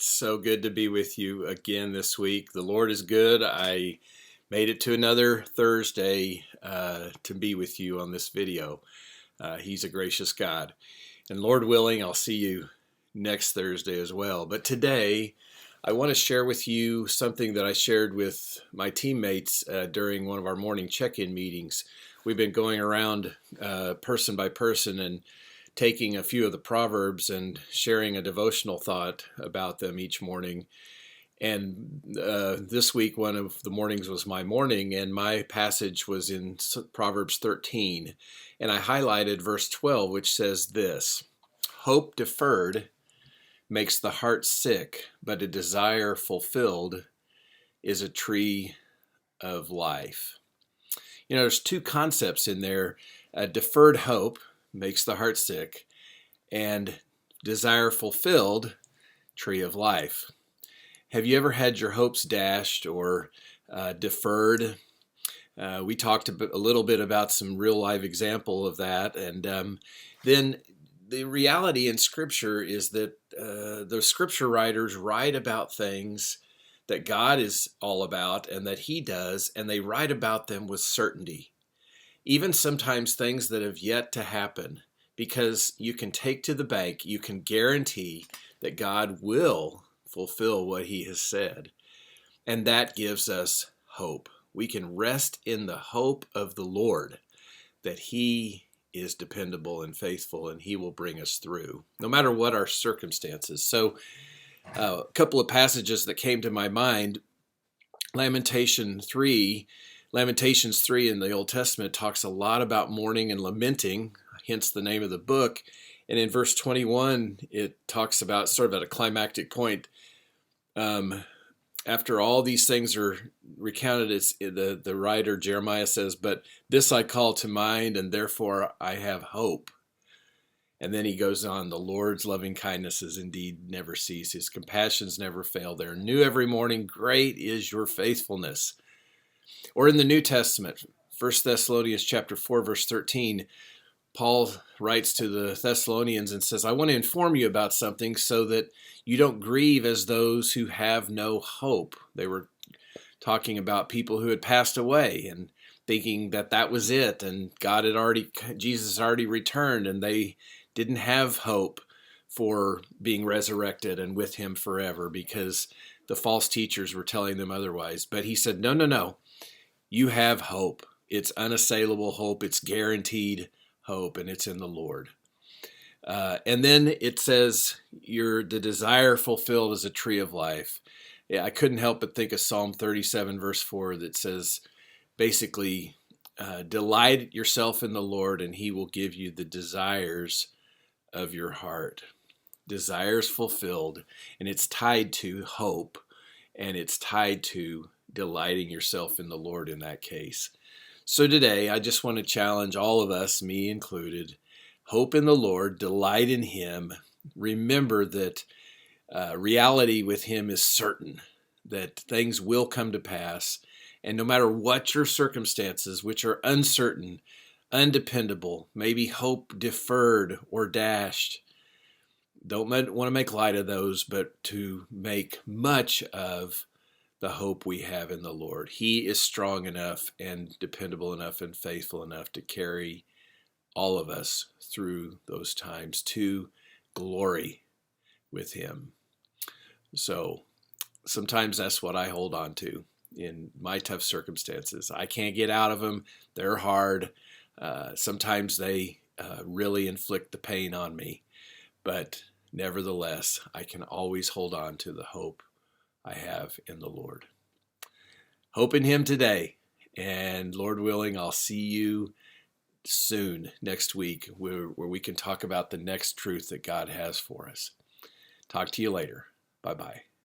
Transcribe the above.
So good to be with you again this week. The Lord is good. I made it to another Thursday to be with you on this video. He's a gracious God. And Lord willing, I'll see you next Thursday as well. But today, I want to share with you something that I shared with my teammates during one of our morning check-in meetings. We've been going around person by person and taking a few of the Proverbs and sharing a devotional thought about them each morning. And this week, one of the mornings was my morning, and my passage was in Proverbs 13. And I highlighted verse 12, which says this: "Hope deferred makes the heart sick, but a desire fulfilled is a tree of life." You know, there's two concepts in there. Deferred hope makes the heart sick, and desire fulfilled, tree of life. Have you ever had your hopes dashed or deferred? We talked a little bit about some real life example of that, and then the reality in Scripture is that the Scripture writers write about things that God is all about and that He does, and they write about them with certainty. Even sometimes things that have yet to happen, because you can take to the bank, you can guarantee that God will fulfill what He has said. And that gives us hope. We can rest in the hope of the Lord, that He is dependable and faithful and He will bring us through, no matter what our circumstances. So a couple of passages that came to my mind. Lamentations 3 in the Old Testament talks a lot about mourning and lamenting, hence the name of the book. And in verse 21, it talks about, sort of at a climactic point, after all these things are recounted, the writer Jeremiah says, "But this I call to mind, and therefore I have hope." And then he goes on, "The Lord's loving kindnesses indeed never cease. His compassions never fail. They're new every morning. Great is your faithfulness." Or in the New Testament, 1 Thessalonians chapter 4, verse 13, Paul writes to the Thessalonians and says, "I want to inform you about something so that you don't grieve as those who have no hope." They were talking about people who had passed away and thinking that that was it, and Jesus had already returned, and they didn't have hope for being resurrected and with Him forever because the false teachers were telling them otherwise. But he said, no, no, no. You have hope. It's unassailable hope. It's guaranteed hope, and it's in the Lord. And then it says, the desire fulfilled is a tree of life. Yeah, I couldn't help but think of Psalm 37, verse 4, that says, basically, delight yourself in the Lord, and He will give you the desires of your heart. Desires fulfilled, and it's tied to hope, and it's tied to delighting yourself in the Lord in that case. So today, I just want to challenge all of us, me included: hope in the Lord, delight in Him. Remember that reality with Him is certain, that things will come to pass. And no matter what your circumstances, which are uncertain, undependable, maybe hope deferred or dashed, don't want to make light of those, but to make much of the hope we have in the Lord. He is strong enough and dependable enough and faithful enough to carry all of us through those times to glory with Him. So sometimes that's what I hold on to in my tough circumstances. I can't get out of them. They're hard. Sometimes they really inflict the pain on me. But nevertheless, I can always hold on to the hope I have in the Lord. Hope in Him today. And Lord willing, I'll see you soon next week where we can talk about the next truth that God has for us. Talk to you later. Bye-bye.